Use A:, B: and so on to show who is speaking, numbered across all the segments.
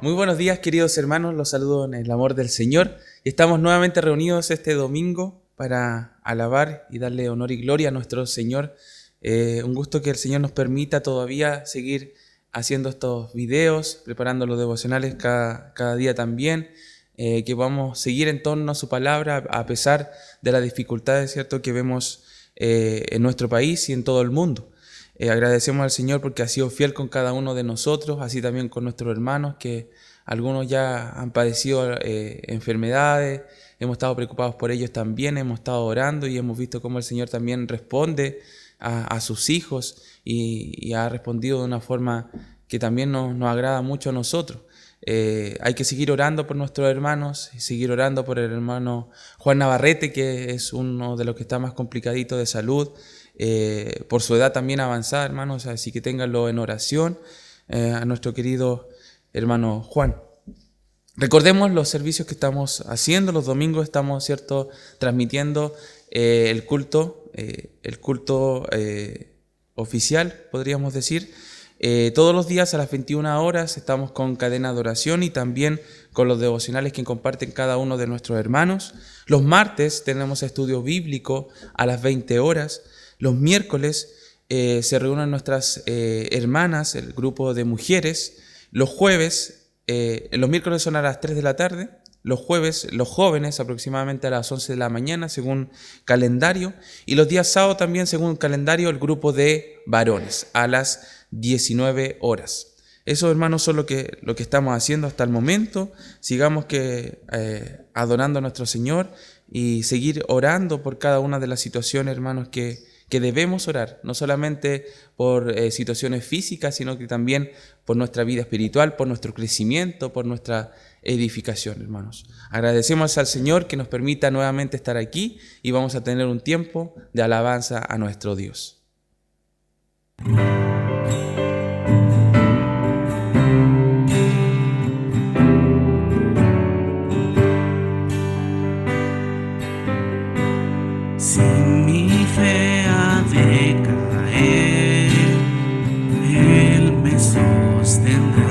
A: Muy buenos días, queridos hermanos, los saludo en el amor del Señor. Estamos nuevamente reunidos este domingo para alabar y darle honor y gloria a nuestro Señor. Un gusto que el Señor nos permita todavía seguir haciendo estos videos, preparando los devocionales cada día también, que vamos a seguir en torno a su palabra a pesar de las dificultades, ¿cierto?, que vemos en nuestro país y en todo el mundo. Agradecemos al Señor porque ha sido fiel con cada uno de nosotros, así también con nuestros hermanos, que algunos ya han padecido enfermedades, hemos estado preocupados por ellos también, hemos estado orando y hemos visto cómo el Señor también responde a sus hijos y ha respondido de una forma que también nos agrada mucho a nosotros. Hay que seguir orando por nuestros hermanos y seguir orando por el hermano Juan Navarrete, que es uno de los que está más complicadito de salud, por su edad también avanzada, hermanos, así que ténganlo en oración, a nuestro querido hermano Juan. Recordemos los servicios que estamos haciendo. Los domingos estamos, ¿cierto?, transmitiendo el culto oficial, podríamos decir. Todos los días a las 21 horas estamos con cadena de oración y también con los devocionales que comparten cada uno de nuestros hermanos. Los martes tenemos estudio bíblico a las 20 horas. Los miércoles se reúnen nuestras hermanas, el grupo de mujeres. Los miércoles son a las 3 de la tarde. Los jueves, los jóvenes aproximadamente a las 11 de la mañana según calendario. Y los días sábados también según calendario el grupo de varones a las 19 horas. Eso, hermanos, son lo que estamos haciendo hasta el momento. Sigamos adorando a nuestro Señor y seguir orando por cada una de las situaciones, hermanos, que debemos orar, no solamente por situaciones físicas, sino que también por nuestra vida espiritual, por nuestro crecimiento, por nuestra edificación, hermanos. Agradecemos al Señor que nos permita nuevamente estar aquí y vamos a tener un tiempo de alabanza a nuestro Dios.
B: Sin mi fe ha de caer, Él me sostendrá.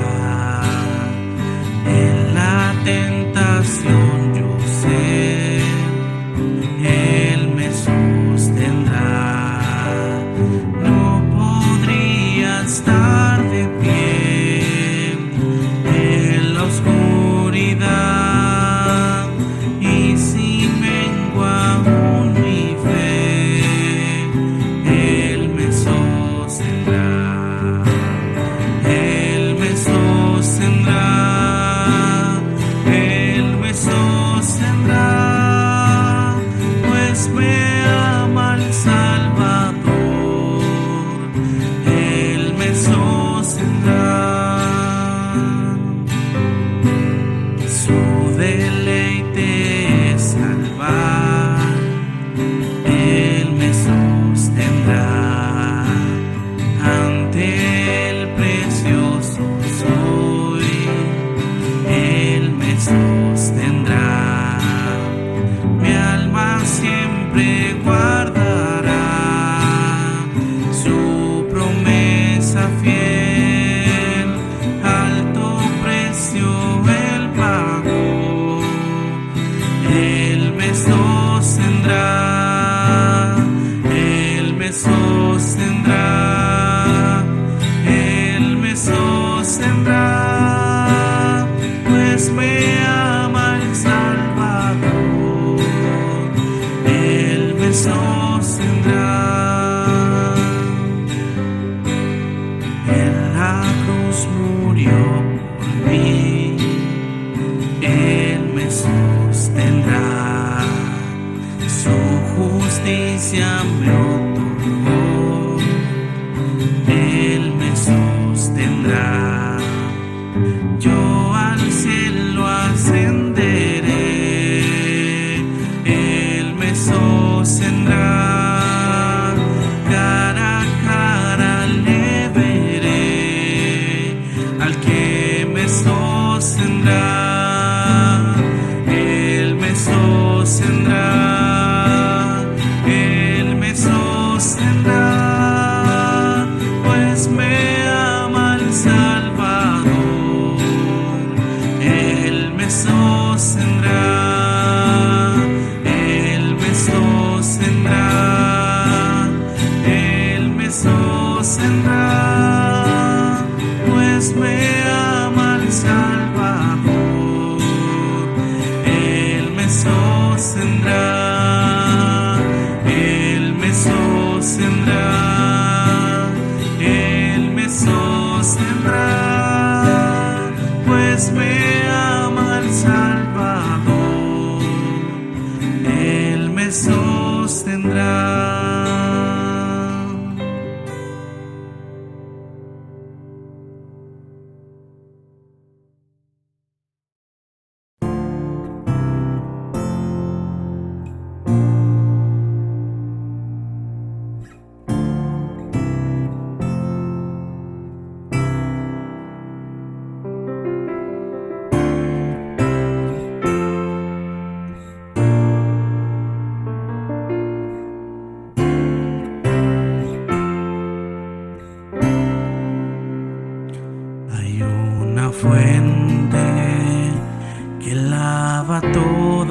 B: En la tentación yo sé, Él me sostendrá. No podría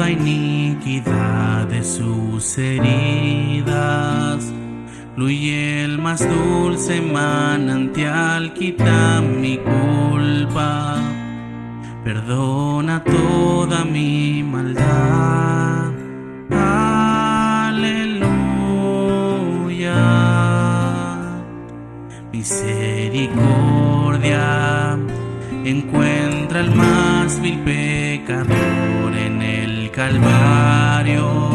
B: toda iniquidad de sus heridas. Fluye el más dulce manantial, quita mi culpa, perdona toda mi maldad. Aleluya. Misericordia encuentra al más vil pecador en el Calvario,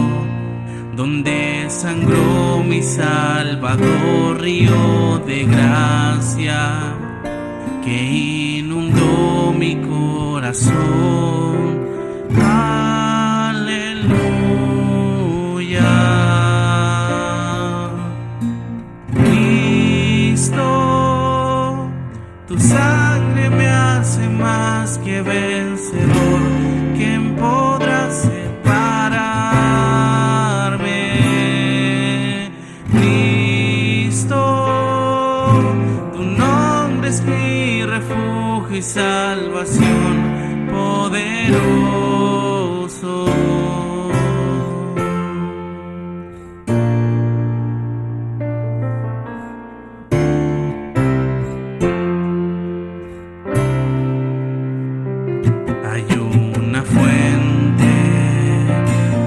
B: donde sangró mi Salvador, río de gracia que inundó mi corazón. Aleluya. Cristo, tu sangre me hace más que vencedor. ¿Quién podrá separarme? Cristo, tu nombre es mi refugio y salvación, poderoso. Hay una fuente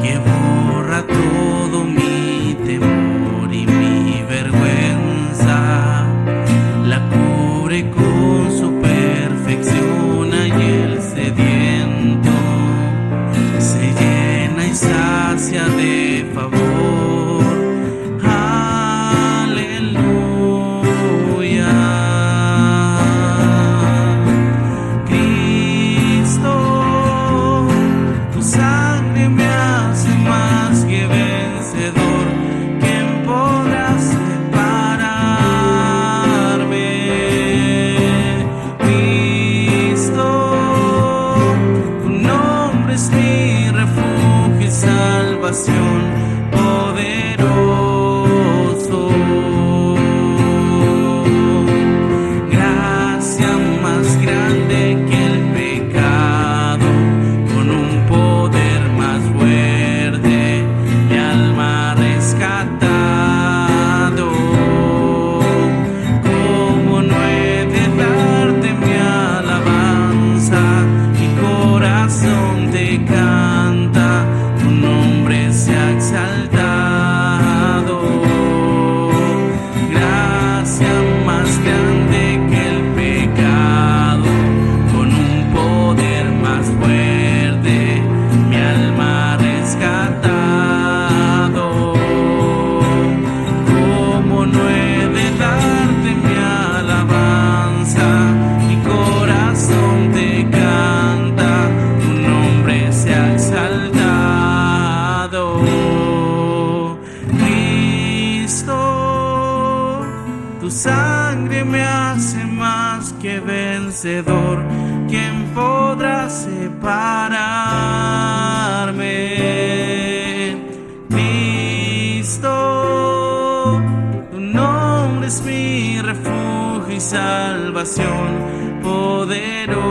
B: que borra todo mi temor y mi vergüenza, la cubre con su perfección, y el sediento se llena y sacia de favor. Aleluya. Cristo, tu sangre me hace más que vencedor. ¿Quién podrá separarme? Cristo, tu nombre es mi refugio y salvación, poderoso. Gracia más grande que el pecado, con un poder más fuerte, mi alma ha rescatado. ¿Cómo no he de darte mi alabanza? Mi corazón te canta, tu nombre se ha exaltado. Gracia más grande que el pecado, con un poder más fuerte, mi alma ha rescatado. ¿Cómo no he de darte mi alabanza? Mi corazón te canta, tu nombre se ha exaltado. Cristo, tu sangre me hace más que vencedor. ¿Quién podrá separarme? Cristo, tu nombre es mi refugio y salvación, poderoso.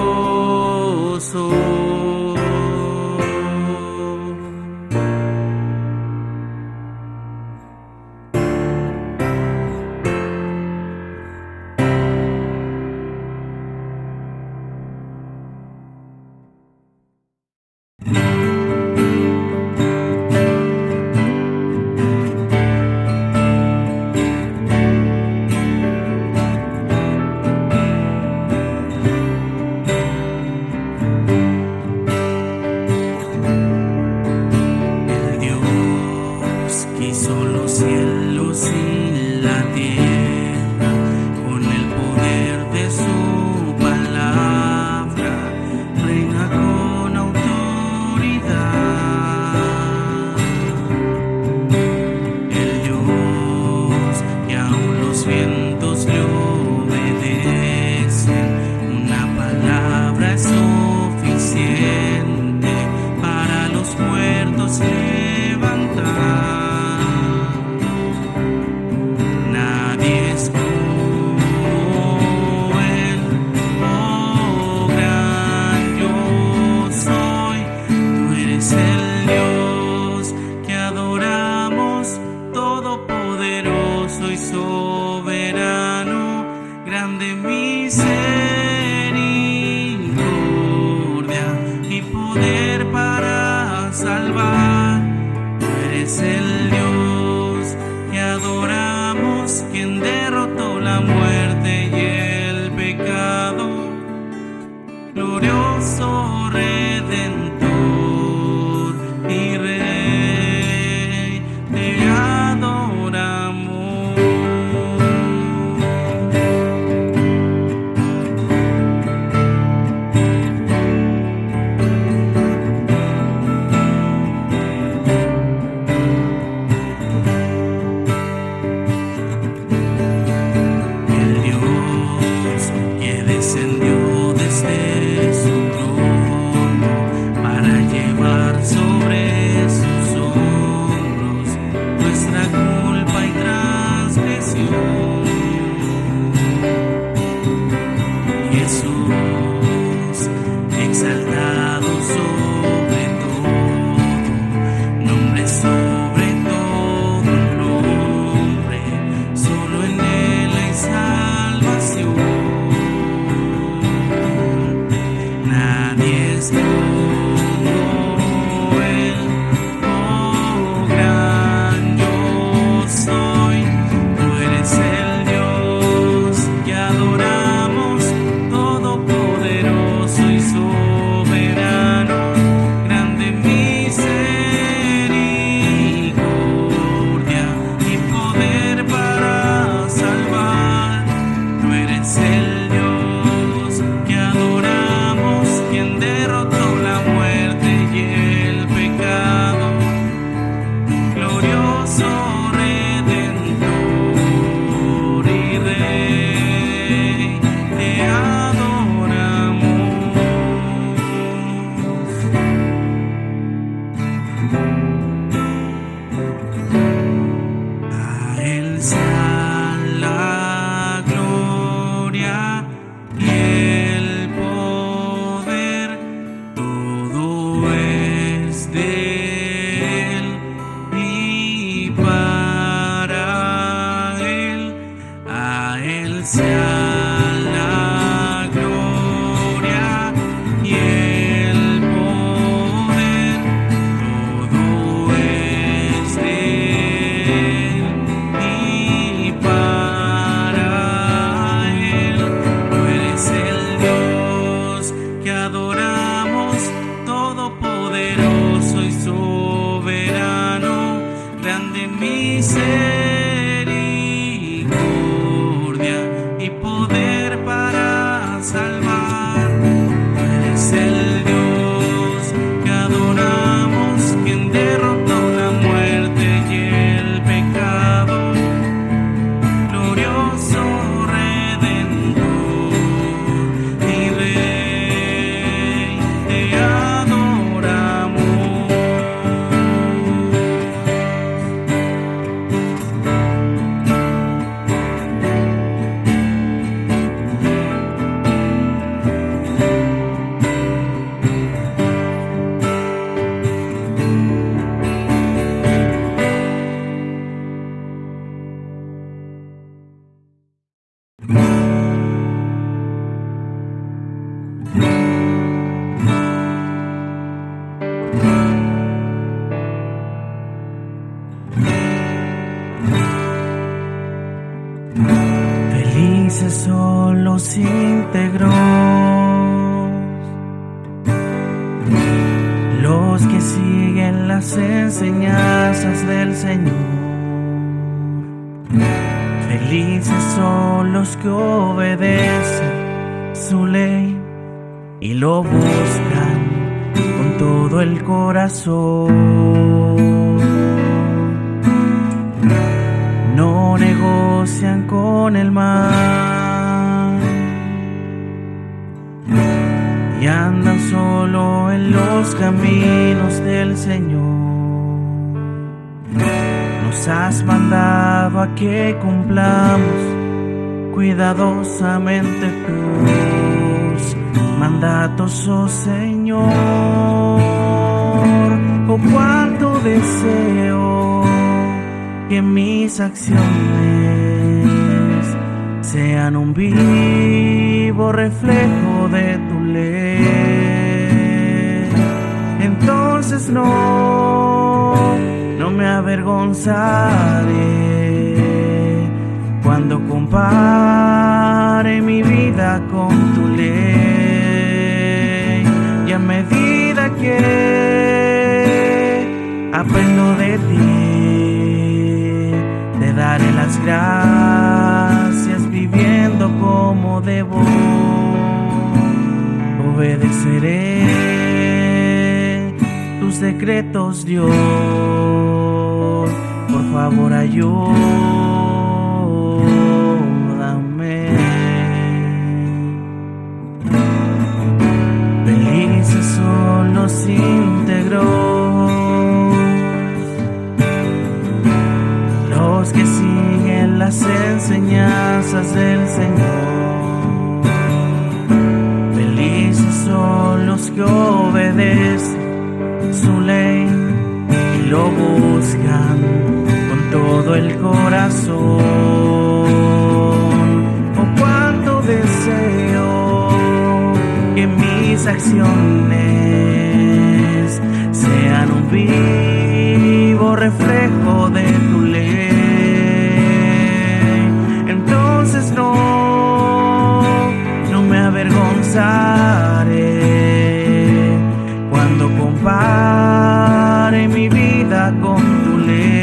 B: Jesús, exaltado sobre todo, nombre sobre todo nombre, solo en Él hay salvación. Nadie es como Él, oh gran yo soy, tú eres el Dios que adoramos, todopoderoso y soberano, grande misericordia y poder para salvar. Tú eres el Dios que adoramos, quien derrotó la muerte y el pecado, glorioso Redentor y Rey, te adoramos. A Él sea la gloria y el poder, todo es de Él y para Él. A Él sea la gloria y el poder, todo es de Él y para Él. Tú eres el Dios que adoramos, todopoderoso y soberano, grande misericordia y poder para salvar. Tú eres el Dios que adoramos, quien derrotó la muerte y el pecado, glorioso Redentor y Rey, te adoramos. Felices son los íntegros, los que siguen las enseñanzas del Señor. Felices son los que obedecen su ley y lo buscan con todo el corazón. No negocian con el mal y andan solo en los caminos del Señor. Nos has mandado a que cumplamos cuidadosamente tus mandatos, oh Señor. Oh, cuánto deseo que mis acciones sean un vivo reflejo de tu ley. Entonces no me avergonzaré cuando compare mi vida con tu ley. Y a medida que aprendo de ti, te daré las gracias viviendo como debo. Obedeceré tus decretos, Dios. Por favor, ayúdame. Felices son los íntegros, los que siguen las enseñanzas enseñanzas del Señor. Felices son los que obedecen su ley y lo buscan con todo el corazón. Oh, cuánto deseo que mis acciones sean un vivo reflejo de tu ley. Entonces no me avergonzaré cuando compare mi vida con tu ley.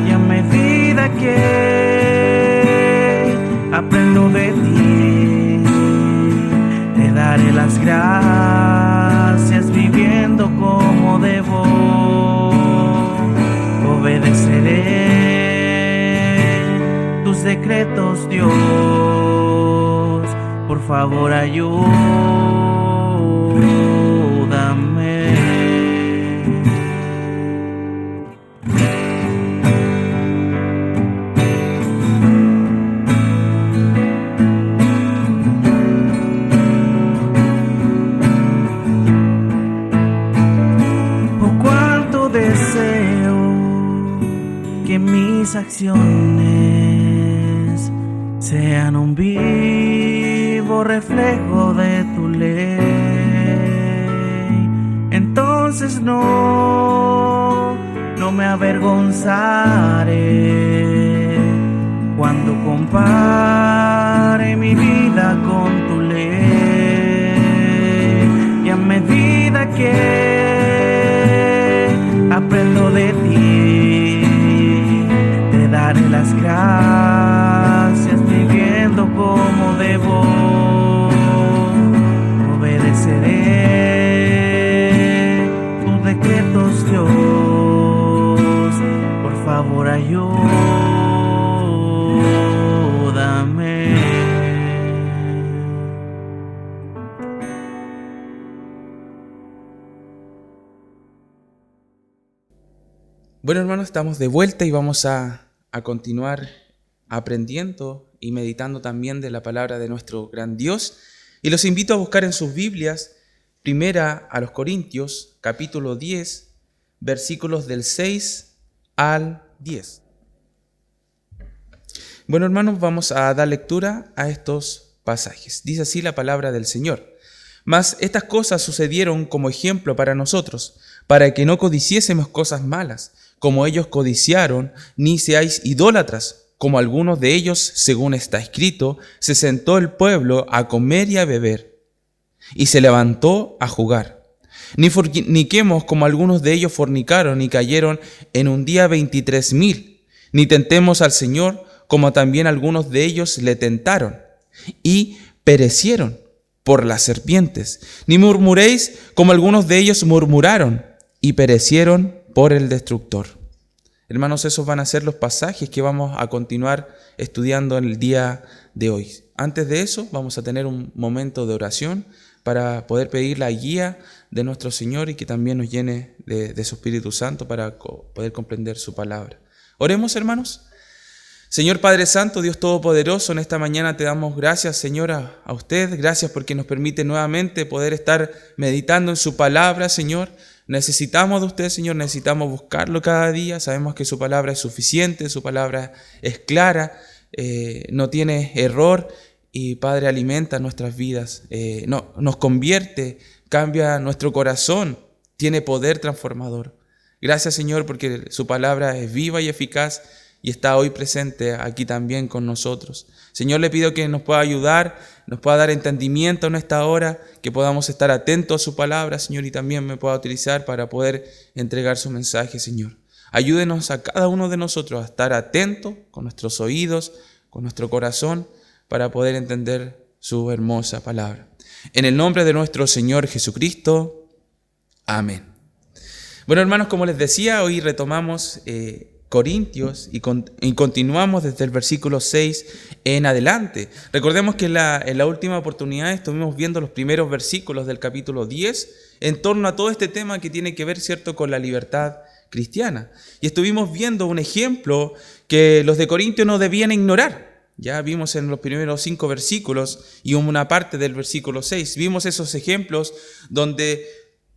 B: Y a medida que aprendo de ti, te daré las gracias viviendo como debo. Obedeceré tus decretos, Dios. Por favor, ayúdame. Que mis acciones sean un vivo reflejo de tu ley. Entonces no me avergonzaré cuando compare mi vida con tu ley. Y a medida que aprendo de ti, te daré las gracias viviendo como debo. Obedeceré tus decretos, Dios. Por favor, ayúdame.
A: Bueno, hermanos, estamos de vuelta y vamos a continuar aprendiendo y meditando también de la palabra de nuestro gran Dios. Y los invito a buscar en sus Biblias, primera a los Corintios, capítulo 10, versículos del 6 al 10. Bueno, hermanos, vamos a dar lectura a estos pasajes. Dice así la palabra del Señor. Mas estas cosas sucedieron como ejemplo para nosotros, para que no codiciésemos cosas malas, como ellos codiciaron, ni seáis idólatras, como algunos de ellos, según está escrito, se sentó el pueblo a comer y a beber, y se levantó a jugar. Ni forniquemos, como algunos de ellos fornicaron y cayeron en un día 23,000, ni tentemos al Señor, como también algunos de ellos le tentaron, y perecieron por las serpientes. Ni murmuréis, como algunos de ellos murmuraron, y perecieron por el destructor. Hermanos, esos van a ser los pasajes que vamos a continuar estudiando en el día de hoy. Antes de eso, vamos a tener un momento de oración para poder pedir la guía de nuestro Señor y que también nos llene de su Espíritu Santo para poder comprender su palabra. Oremos, hermanos. Señor Padre Santo, Dios Todopoderoso, en esta mañana te damos gracias, Señor, a usted. Gracias porque nos permite nuevamente poder estar meditando en su palabra, Señor. Necesitamos de usted, Señor, necesitamos buscarlo cada día. Sabemos que su palabra es suficiente, su palabra es clara, no tiene error y, Padre, alimenta nuestras vidas, nos convierte, cambia nuestro corazón, tiene poder transformador. Gracias, Señor, porque su palabra es viva y eficaz y está hoy presente aquí también con nosotros. Señor, le pido que nos pueda ayudar, nos pueda dar entendimiento en esta hora, que podamos estar atentos a su palabra, Señor, y también me pueda utilizar para poder entregar su mensaje, Señor. Ayúdenos a cada uno de nosotros a estar atentos con nuestros oídos, con nuestro corazón, para poder entender su hermosa palabra. En el nombre de nuestro Señor Jesucristo. Amén. Bueno, hermanos, como les decía, hoy retomamos Corintios y continuamos desde el versículo 6 en adelante. Recordemos que en la última oportunidad estuvimos viendo los primeros versículos del capítulo 10 en torno a todo este tema que tiene que ver, ¿cierto?, con la libertad cristiana. Y estuvimos viendo un ejemplo que los de Corintio no debían ignorar. Ya vimos en los primeros 5 versículos y una parte del versículo 6. Vimos esos ejemplos donde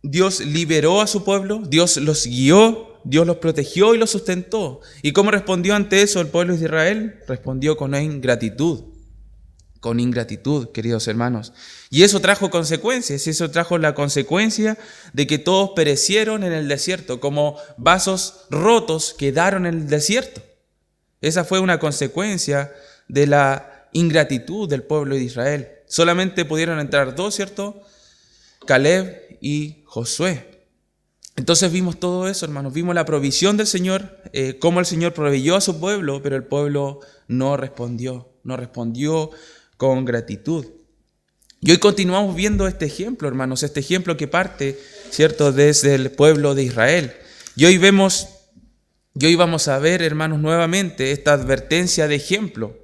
A: Dios liberó a su pueblo, Dios los guió, Dios los protegió y los sustentó. ¿Y cómo respondió ante eso el pueblo de Israel? Respondió con ingratitud. Con ingratitud, queridos hermanos. Y eso trajo consecuencias, eso trajo la consecuencia de que todos perecieron en el desierto, como vasos rotos quedaron en el desierto. Esa fue una consecuencia de la ingratitud del pueblo de Israel. Solamente pudieron entrar 2, ¿cierto? Caleb y Josué. Entonces vimos todo eso, hermanos. Vimos la provisión del Señor, cómo el Señor proveyó a su pueblo, pero el pueblo no respondió con gratitud. Y hoy continuamos viendo este ejemplo, hermanos, este ejemplo que parte, ¿cierto?, desde el pueblo de Israel. Y hoy vamos a ver, hermanos, nuevamente esta advertencia de ejemplo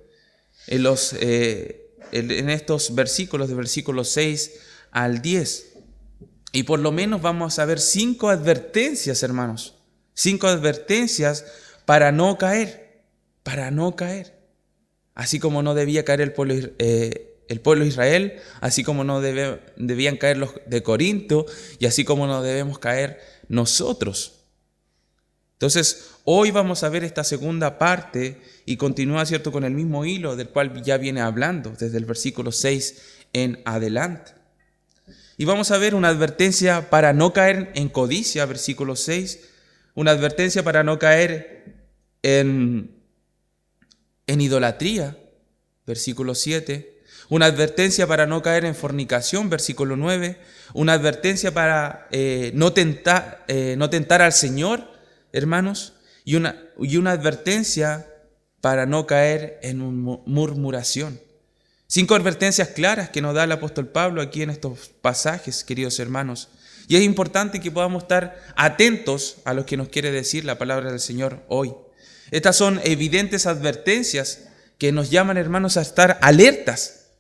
A: en estos versículos, de versículos 6 al 10. Y por lo menos vamos a ver 5 advertencias, hermanos. 5 advertencias para no caer. Así como no debía caer el pueblo de Israel, así como no debían caer los de Corinto, y así como no debemos caer nosotros. Entonces, hoy vamos a ver esta segunda parte y continúa, ¿cierto?, con el mismo hilo del cual ya viene hablando desde el versículo 6 en adelante. Y vamos a ver una advertencia para no caer en codicia, versículo 6, una advertencia para no caer en idolatría, versículo 7, una advertencia para no caer en fornicación, versículo 9, una advertencia para no tentar al Señor, hermanos, y una advertencia para no caer en murmuración. 5 advertencias claras que nos da el apóstol Pablo aquí en estos pasajes, queridos hermanos. Y es importante que podamos estar atentos a lo que nos quiere decir la palabra del Señor hoy. Estas son evidentes advertencias que nos llaman, hermanos, a estar alertas.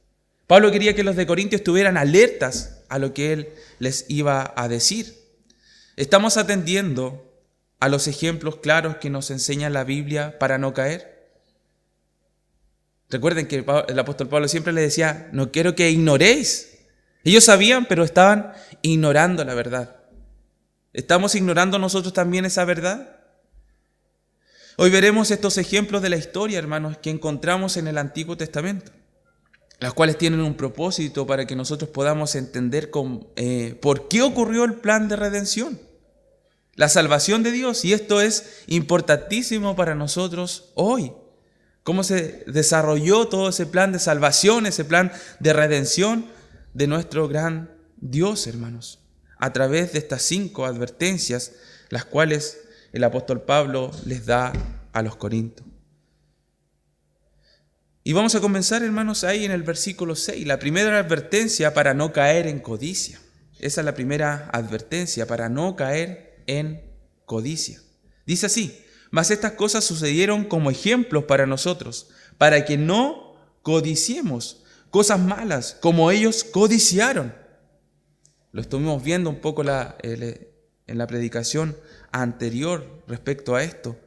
A: Pablo quería que los de Corintio estuvieran alertas a lo que él les iba a decir. ¿Estamos atendiendo a los ejemplos claros que nos enseña la Biblia para no caer? Recuerden que el apóstol Pablo siempre les decía, no quiero que ignoréis. Ellos sabían, pero estaban ignorando la verdad. ¿Estamos ignorando nosotros también esa verdad? Hoy veremos estos ejemplos de la historia, hermanos, que encontramos en el Antiguo Testamento, las cuales tienen un propósito para que nosotros podamos entender por qué ocurrió el plan de redención, la salvación de Dios. Y esto es importantísimo para nosotros hoy. Cómo se desarrolló todo ese plan de salvación, ese plan de redención de nuestro gran Dios, hermanos, a través de estas 5 advertencias, las cuales el apóstol Pablo les da a los corintios. Y vamos a comenzar, hermanos, ahí en el versículo 6, la primera advertencia para no caer en codicia. Esa es la primera advertencia, para no caer en codicia. Dice así: mas estas cosas sucedieron como ejemplos para nosotros, para que no codiciemos cosas malas como ellos codiciaron. Lo estuvimos viendo un poco en la predicación anterior respecto a esto.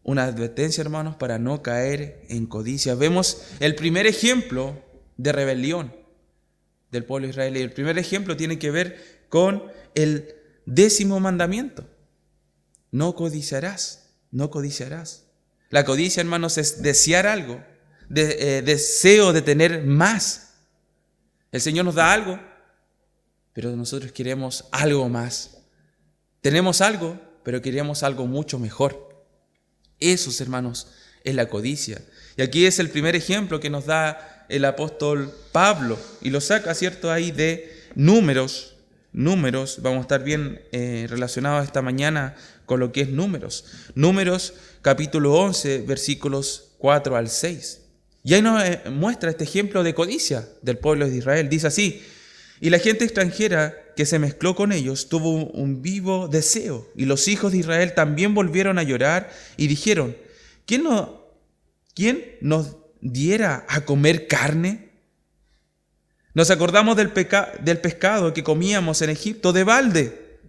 A: Una advertencia, hermanos, para no caer en codicia. Vemos el primer ejemplo de rebelión del pueblo de Israel. Y el primer ejemplo tiene que ver con el 10º mandamiento. No codiciarás, no codiciarás. La codicia, hermanos, es desear algo, deseo de tener más. El Señor nos da algo, pero nosotros queremos algo más. Tenemos algo, pero queremos algo mucho mejor. Eso, hermanos, es la codicia. Y aquí es el primer ejemplo que nos da el apóstol Pablo, y lo saca, ¿cierto?, ahí de Números. Vamos a estar bien relacionados esta mañana con lo que es Números. Números capítulo 11, versículos 4 al 6. Y ahí nos muestra este ejemplo de codicia del pueblo de Israel. Dice así: y la gente extranjera que se mezcló con ellos tuvo un vivo deseo, y los hijos de Israel también volvieron a llorar y dijeron: ¿quién nos diera a comer carne? Nos acordamos del pescado que comíamos en Egipto de balde.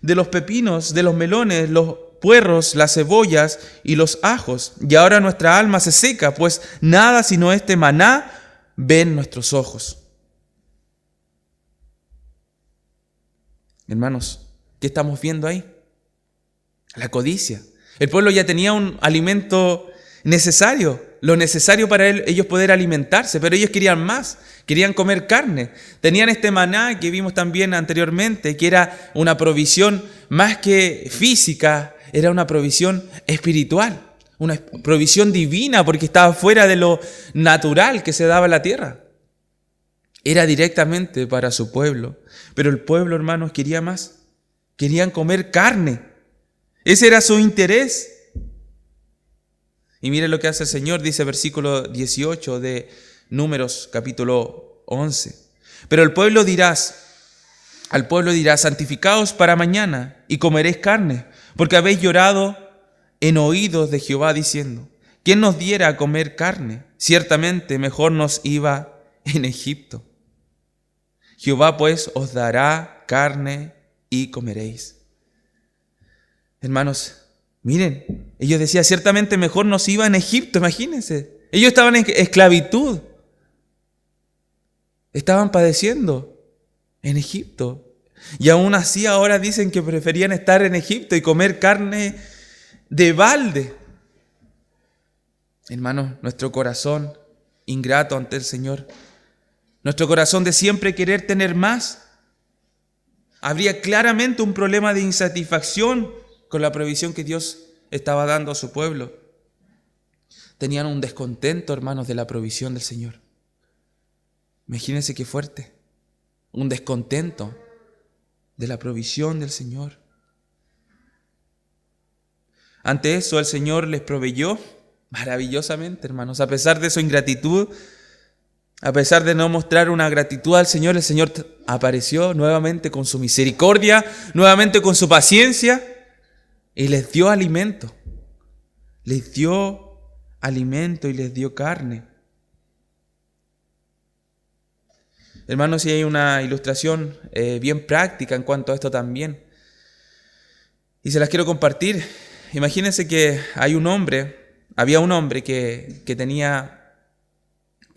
A: de los pepinos, de los melones, los puerros, las cebollas y los ajos. Y ahora nuestra alma se seca, pues nada sino este maná ven nuestros ojos. Hermanos, ¿qué estamos viendo ahí? La codicia. El pueblo ya tenía un alimento necesario, lo necesario para ellos poder alimentarse, pero ellos querían más, querían comer carne. Tenían este maná que vimos también anteriormente, que era una provisión más que física, era una provisión espiritual, una provisión divina, porque estaba fuera de lo natural que se daba en la tierra. Era directamente para su pueblo, pero el pueblo, hermanos, quería más, querían comer carne. Ese era su interés. Y mire lo que hace el Señor, dice versículo 18 de Números capítulo 11. Pero al pueblo dirás, santificaos para mañana y comeréis carne, porque habéis llorado en oídos de Jehová diciendo, ¿quién nos diera a comer carne? Ciertamente mejor nos iba en Egipto. Jehová pues os dará carne y comeréis. Hermanos, miren, ellos decían, ciertamente mejor nos iba en Egipto, imagínense. Ellos estaban en esclavitud. Estaban padeciendo en Egipto. Y aún así ahora dicen que preferían estar en Egipto y comer carne de balde. Hermanos, nuestro corazón ingrato ante el Señor, nuestro corazón de siempre querer tener más, habría claramente un problema de insatisfacción con la provisión que Dios estaba dando a su pueblo. Tenían un descontento, hermanos, de la provisión del Señor. Imagínense qué fuerte. Un descontento de la provisión del Señor. Ante eso, el Señor les proveyó maravillosamente, hermanos. A pesar de su ingratitud, a pesar de no mostrar una gratitud al Señor, el Señor apareció nuevamente con su misericordia, nuevamente con su paciencia, y les dio alimento. Les dio alimento y les dio carne. Hermanos, y hay una ilustración bien práctica en cuanto a esto también. Y se las quiero compartir. Imagínense que había un hombre que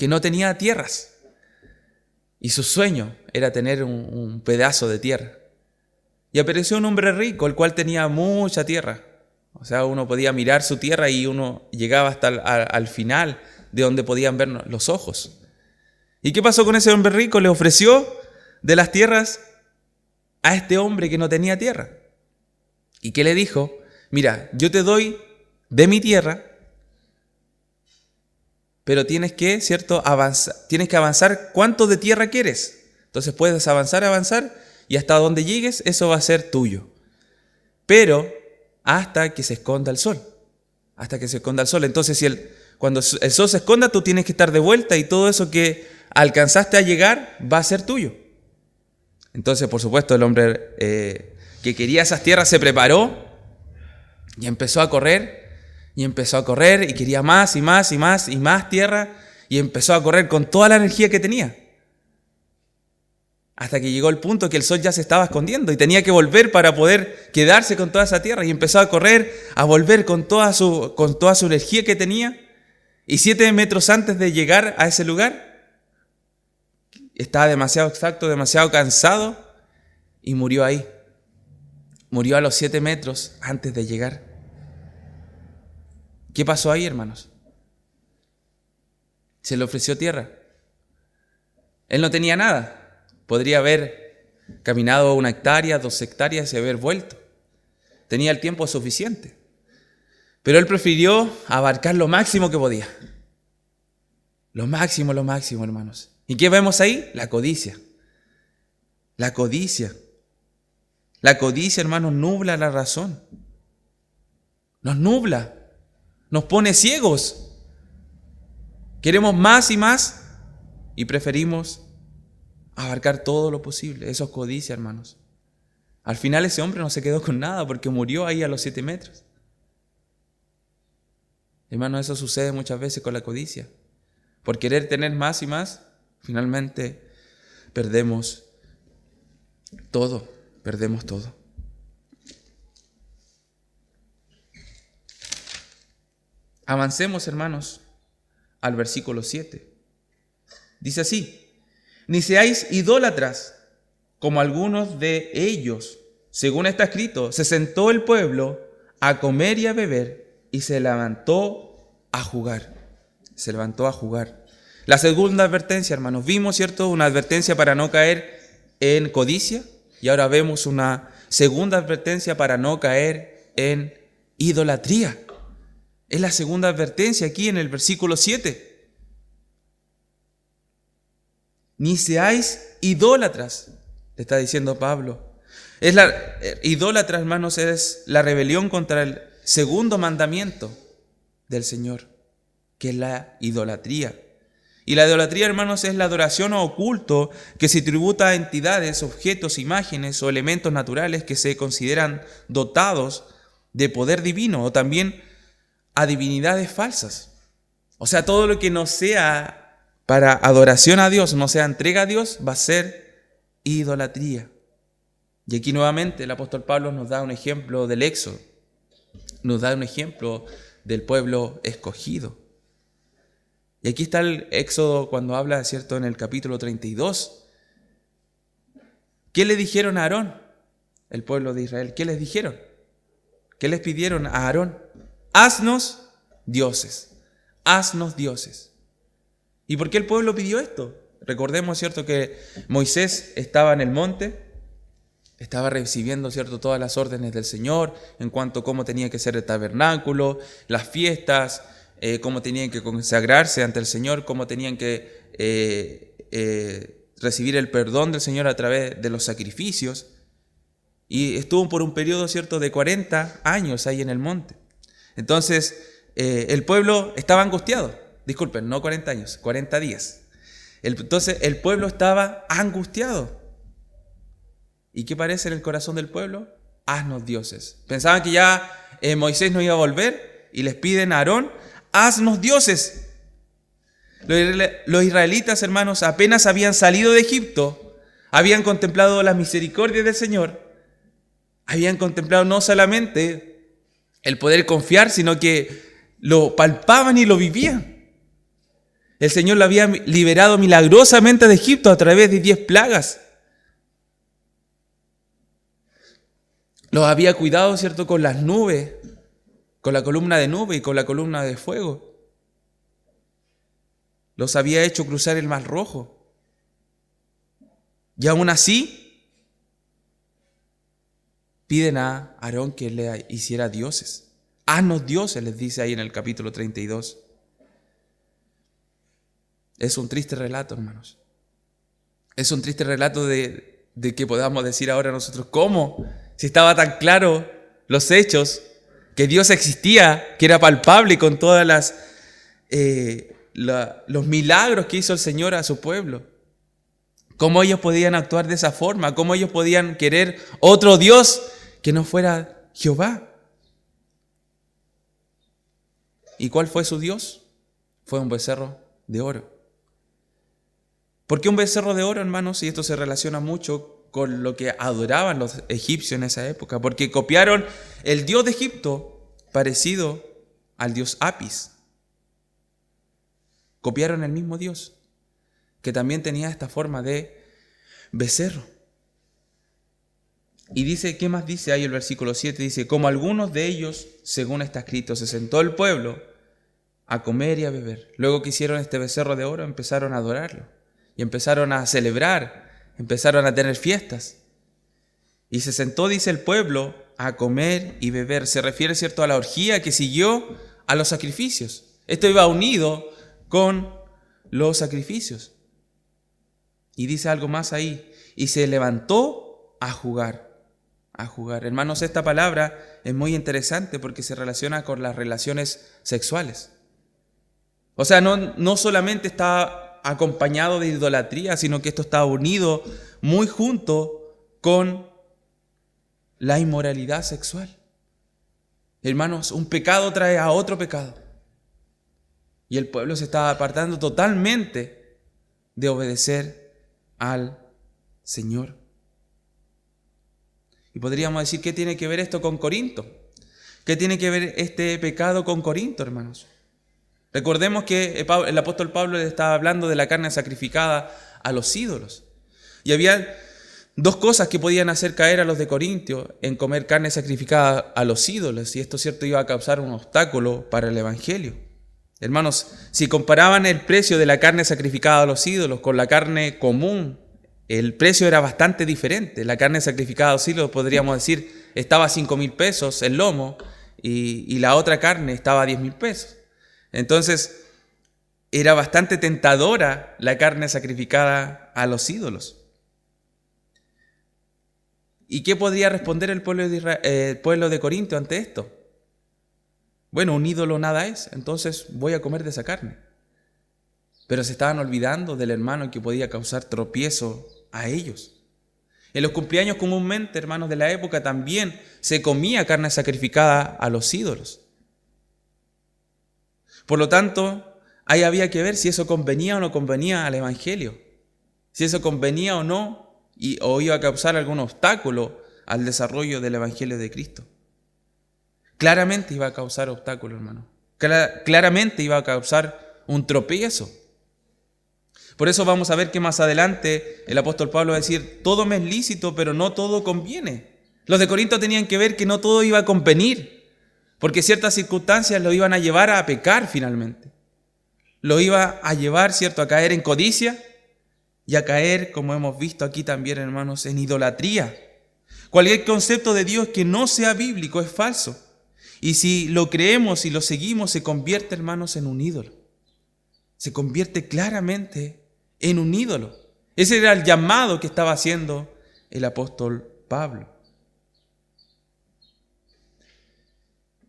A: no tenía tierras. Y su sueño era tener un pedazo de tierra. Y apareció un hombre rico, el cual tenía mucha tierra. O sea, uno podía mirar su tierra y uno llegaba hasta al final de donde podían ver los ojos. ¿Y qué pasó con ese hombre rico? Le ofreció de las tierras a este hombre que no tenía tierra. ¿Y qué le dijo? Mira, yo te doy de mi tierra, pero tienes que, ¿cierto? Tienes que avanzar cuánto de tierra quieres. Entonces puedes avanzar, y hasta donde llegues, eso va a ser tuyo. Pero hasta que se esconda el sol. Hasta que se esconda el sol. Entonces, cuando el sol se esconda, tú tienes que estar de vuelta y todo eso que alcanzaste a llegar va a ser tuyo. Entonces, por supuesto, el hombre que quería esas tierras se preparó y empezó a correr y quería más y más y más y más tierra y empezó a correr con toda la energía que tenía. Hasta que llegó el punto que el sol ya se estaba escondiendo y tenía que volver para poder quedarse con toda esa tierra. Y empezó a correr, a volver con toda su energía que tenía. Y 7 metros antes de llegar a ese lugar, estaba demasiado exhausto, demasiado cansado y murió ahí. Murió a los 7 metros antes de llegar. ¿Qué pasó ahí, hermanos? Se le ofreció tierra. Él no tenía nada. Podría haber caminado 1 hectárea, 2 hectáreas y haber vuelto. Tenía el tiempo suficiente. Pero él prefirió abarcar lo máximo que podía. Lo máximo, hermanos. ¿Y qué vemos ahí? La codicia. La codicia. La codicia, hermanos, nubla la razón. Nos nubla. Nos pone ciegos. Queremos más y más y preferimos abarcar todo lo posible. Eso es codicia, hermanos. Al final ese hombre no se quedó con nada porque murió ahí a los 7 metros. Hermanos, eso sucede muchas veces con la codicia. Por querer tener más y más, finalmente perdemos todo. Avancemos, hermanos, al versículo 7. Dice así: ni seáis idólatras, como algunos de ellos. Según está escrito, se sentó el pueblo a comer y a beber, y se levantó a jugar. Se levantó a jugar. La segunda advertencia, hermanos, vimos, ¿cierto?, una advertencia para no caer en codicia, y ahora vemos una segunda advertencia para no caer en idolatría. Es la segunda advertencia aquí en el versículo 7. Ni seáis idólatras, le está diciendo Pablo. Idólatra, hermanos, es la rebelión contra el segundo mandamiento del Señor, que es la idolatría. Y la idolatría, hermanos, es la adoración o culto que se tributa a entidades, objetos, imágenes o elementos naturales que se consideran dotados de poder divino, o también a divinidades falsas. O sea, todo lo que no sea para adoración a Dios, no sea entrega a Dios, va a ser idolatría. Y aquí nuevamente el apóstol Pablo nos da un ejemplo del Éxodo, nos da un ejemplo del pueblo escogido. Y aquí está el Éxodo cuando habla, ¿cierto?, en el capítulo 32. ¿Qué le dijeron a Aarón, el pueblo de Israel? ¿Qué les dijeron? ¿Qué les pidieron a Aarón? Haznos dioses, haznos dioses. ¿Y por qué el pueblo pidió esto? Recordemos, ¿cierto?, que Moisés estaba en el monte, estaba recibiendo, ¿cierto?, todas las órdenes del Señor en cuanto a cómo tenía que ser el tabernáculo, las fiestas, cómo tenían que consagrarse ante el Señor, cómo tenían que recibir el perdón del Señor a través de los sacrificios. Y estuvo por un periodo, ¿cierto?, de 40 años ahí en el monte. Entonces, el pueblo estaba angustiado. Disculpen, no 40 años, 40 días. Entonces, el pueblo estaba angustiado. ¿Y qué parece en el corazón del pueblo? Haznos dioses. Pensaban que ya Moisés no iba a volver y les piden a Aarón: haznos dioses. Los israelitas, hermanos, apenas habían salido de Egipto, habían contemplado la misericordia del Señor, habían contemplado no solamente el poder confiar, sino que lo palpaban y lo vivían. El Señor lo había liberado milagrosamente de Egipto a través de 10 plagas. Los había cuidado, ¿cierto?, con las nubes, con la columna de nube y con la columna de fuego. Los había hecho cruzar el Mar Rojo. Y aún así, piden a Aarón que le hiciera dioses. Haznos dioses, les dice ahí en el capítulo 32. Es un triste relato, hermanos. Es un triste relato de que podamos decir ahora nosotros: ¿cómo? Si estaba tan claro los hechos, que Dios existía, que era palpable con todas los milagros que hizo el Señor a su pueblo. ¿Cómo ellos podían actuar de esa forma? ¿Cómo ellos podían querer otro Dios que no fuera Jehová? ¿Y cuál fue su Dios? Fue un becerro de oro. ¿Por qué un becerro de oro, hermanos? Y esto se relaciona mucho con lo que adoraban los egipcios en esa época, porque copiaron el dios de Egipto parecido al dios Apis. Copiaron el mismo dios, que también tenía esta forma de becerro. Y dice, ¿qué más dice ahí el versículo 7? Dice: como algunos de ellos, según está escrito, se sentó el pueblo a comer y a beber. Luego que hicieron este becerro de oro, empezaron a adorarlo y empezaron a celebrar. Empezaron a tener fiestas. Y se sentó, dice el pueblo, a comer y beber. Se refiere, ¿cierto?, a la orgía que siguió a los sacrificios. Esto iba unido con los sacrificios. Y dice algo más ahí: y se levantó a jugar. A jugar. Hermanos, esta palabra es muy interesante porque se relaciona con las relaciones sexuales. O sea, no solamente está acompañado de idolatría, sino que esto está unido muy junto con la inmoralidad sexual. Hermanos, un pecado trae a otro pecado. Y el pueblo se estaba apartando totalmente de obedecer al Señor. Y podríamos decir: ¿qué tiene que ver esto con Corinto? ¿Qué tiene que ver este pecado con Corinto, hermanos? Recordemos que el apóstol Pablo le estaba hablando de la carne sacrificada a los ídolos. Y había dos cosas que podían hacer caer a los de Corintio en comer carne sacrificada a los ídolos. Y esto, cierto, iba a causar un obstáculo para el evangelio. Hermanos, si comparaban el precio de la carne sacrificada a los ídolos con la carne común, el precio era bastante diferente. La carne sacrificada a los ídolos, podríamos decir, estaba a 5,000 pesos el lomo y la otra carne estaba a 10,000 pesos. Entonces, era bastante tentadora la carne sacrificada a los ídolos. ¿Y qué podría responder el pueblo de Corinto ante esto? Bueno, un ídolo nada es, entonces voy a comer de esa carne. Pero se estaban olvidando del hermano que podía causar tropiezo a ellos. En los cumpleaños comúnmente, hermanos de la época, también se comía carne sacrificada a los ídolos. Por lo tanto, ahí había que ver si eso convenía o no convenía al evangelio. Si eso convenía o no, o iba a causar algún obstáculo al desarrollo del evangelio de Cristo. Claramente iba a causar obstáculo, hermano. Claramente iba a causar un tropiezo. Por eso vamos a ver que más adelante el apóstol Pablo va a decir, todo me es lícito, pero no todo conviene. Los de Corinto tenían que ver que no todo iba a convenir, porque ciertas circunstancias lo iban a llevar a pecar finalmente. Lo iba a llevar, cierto, a caer en codicia y a caer, como hemos visto aquí también, hermanos, en idolatría. Cualquier concepto de Dios que no sea bíblico es falso. Y si lo creemos y lo seguimos, se convierte, hermanos, en un ídolo. Se convierte claramente en un ídolo. Ese era el llamado que estaba haciendo el apóstol Pablo.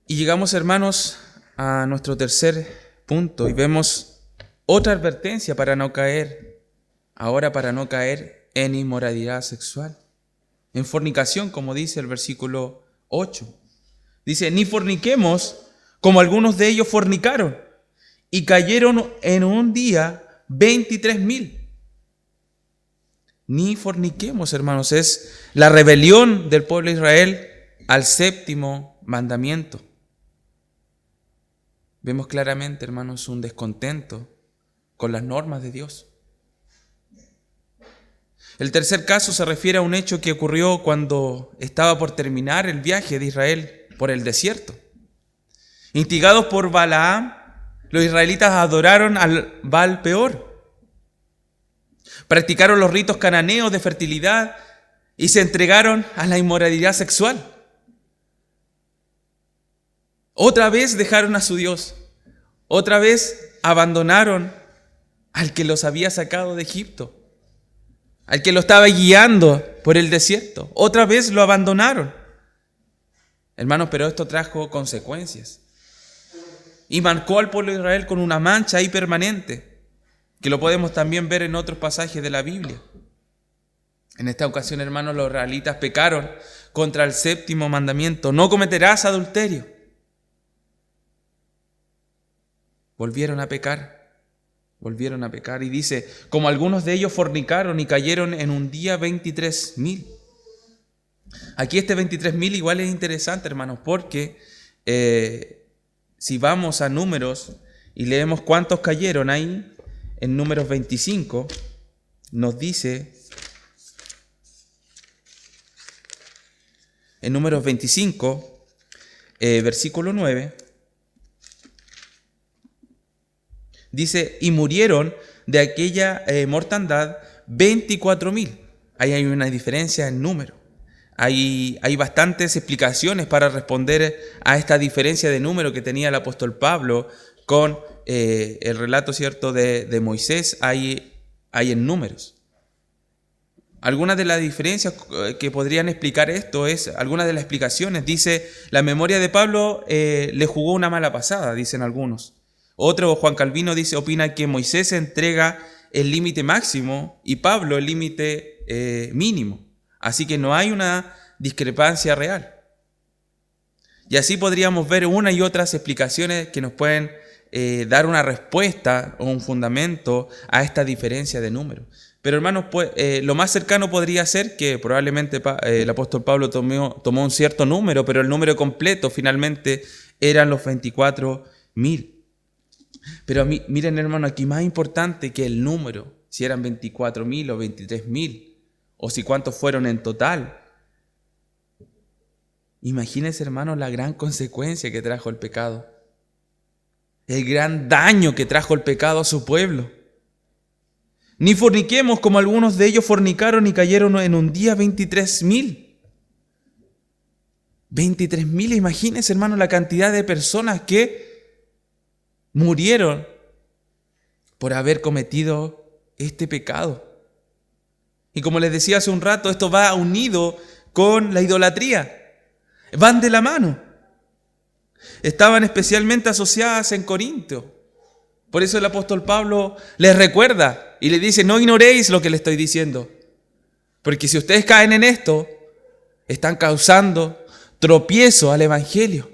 A: Y llegamos, hermanos, a nuestro tercer punto y vemos otra advertencia para no caer en inmoralidad sexual, en fornicación, como dice el versículo 8. Dice, ni forniquemos como algunos de ellos fornicaron y cayeron en un día 23,000. Ni forniquemos, hermanos, es la rebelión del pueblo de Israel al séptimo mandamiento. Vemos claramente, hermanos, un descontento con las normas de Dios. El tercer caso se refiere a un hecho que ocurrió cuando estaba por terminar el viaje de Israel por el desierto. Instigados por Balaam, los israelitas adoraron al Baal Peor. Practicaron los ritos cananeos de fertilidad y se entregaron a la inmoralidad sexual. Otra vez dejaron a su Dios. Otra vez abandonaron al que los había sacado de Egipto, al que lo estaba guiando por el desierto. Otra vez lo abandonaron. Hermanos, pero esto trajo consecuencias. Y marcó al pueblo de Israel con una mancha ahí permanente, que lo podemos también ver en otros pasajes de la Biblia. En esta ocasión, hermanos, los israelitas pecaron contra el séptimo mandamiento: no cometerás adulterio. Volvieron a pecar y dice, como algunos de ellos fornicaron y cayeron en un día 23,000. Aquí este 23,000 igual es interesante, hermanos, porque si vamos a Números y leemos cuántos cayeron ahí, en Números 25, nos dice, en Números 25, versículo 9, dice, y murieron de aquella mortandad 24,000. Ahí hay una diferencia en número. Hay bastantes explicaciones para responder a esta diferencia de número que tenía el apóstol Pablo con el relato, cierto, de Moisés. Hay en Números. Algunas de las diferencias que podrían explicar esto algunas de las explicaciones, dice, la memoria de Pablo le jugó una mala pasada, dicen algunos. Otro, Juan Calvino, opina que Moisés entrega el límite máximo y Pablo el límite mínimo. Así que no hay una discrepancia real. Y así podríamos ver una y otras explicaciones que nos pueden dar una respuesta o un fundamento a esta diferencia de número. Pero hermanos, lo más cercano podría ser que probablemente el apóstol Pablo tomó un cierto número, pero el número completo finalmente eran los 24,000. Pero miren, hermano, aquí más importante que el número, si eran 24.000 o 23.000, o si cuántos fueron en total. Imagínense, hermano, la gran consecuencia que trajo el pecado. El gran daño que trajo el pecado a su pueblo. Ni forniquemos como algunos de ellos fornicaron y cayeron en un día 23.000. 23.000, imagínense, hermano, la cantidad de personas que murieron por haber cometido este pecado. Y como les decía hace un rato, esto va unido con la idolatría. Van de la mano. Estaban especialmente asociadas en Corinto. Por eso el apóstol Pablo les recuerda y le dice: no ignoréis lo que le estoy diciendo. Porque si ustedes caen en esto, están causando tropiezo al evangelio.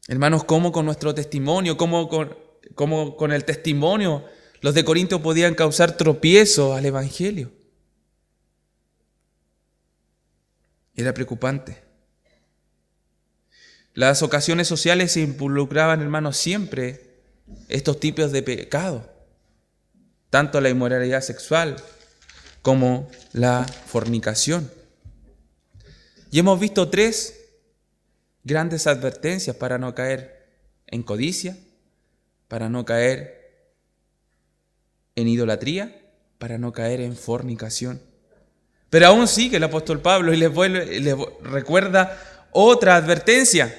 A: Hermanos, ¿cómo con nuestro testimonio, cómo con el testimonio los de Corinto podían causar tropiezo al evangelio? Era preocupante. Las ocasiones sociales se involucraban, hermanos, siempre estos tipos de pecado, tanto la inmoralidad sexual como la fornicación. Y hemos visto 3 grandes advertencias para no caer en codicia, para no caer en idolatría, para no caer en fornicación. Pero aún sigue el apóstol Pablo y les recuerda otra advertencia.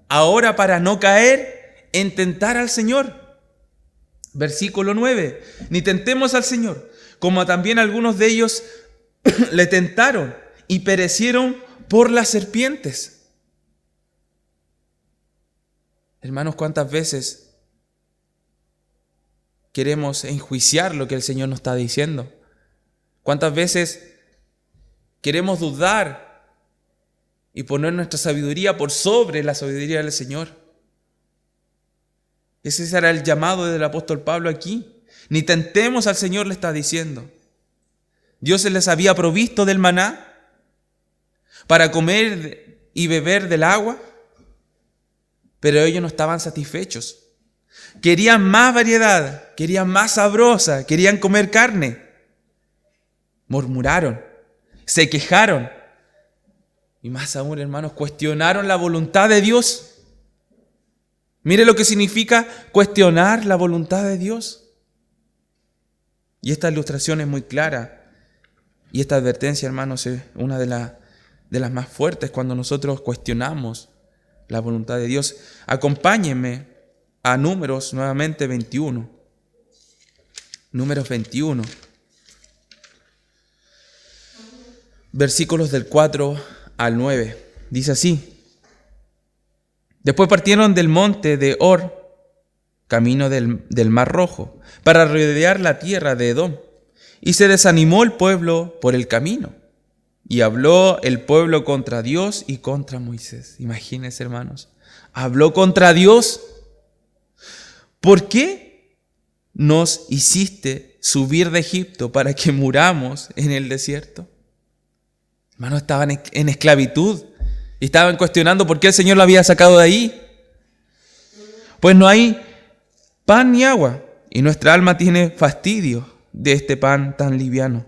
A: Ahora para no caer en tentar al Señor. Versículo 9. Ni tentemos al Señor, como también algunos de ellos le tentaron y perecieron por las serpientes. Hermanos, ¿cuántas veces queremos enjuiciar lo que el Señor nos está diciendo? ¿Cuántas veces queremos dudar y poner nuestra sabiduría por sobre la sabiduría del Señor? Ese será el llamado del apóstol Pablo aquí. Ni tentemos al Señor, le está diciendo. Dios les había provisto del maná para comer y beber del agua, pero ellos no estaban satisfechos. Querían más variedad, querían más sabrosa, querían comer carne. Murmuraron, se quejaron y más aún, hermanos, cuestionaron la voluntad de Dios. Mire lo que significa cuestionar la voluntad de Dios. Y esta ilustración es muy clara. Y esta advertencia, hermanos, es una de las más fuertes cuando nosotros cuestionamos la voluntad de Dios. Acompáñenme a Números nuevamente 21. Números 21. Versículos del 4 al 9. Dice así: Después partieron del monte de Hor, camino del Mar Rojo, para rodear la tierra de Edom. Y se desanimó el pueblo por el camino. Y habló el pueblo contra Dios y contra Moisés. Imagínense, hermanos. Habló contra Dios. ¿Por qué nos hiciste subir de Egipto para que muramos en el desierto? Hermanos, estaban en esclavitud. Y estaban cuestionando por qué el Señor lo había sacado de ahí. Pues no hay pan ni agua. Y nuestra alma tiene fastidio de este pan tan liviano.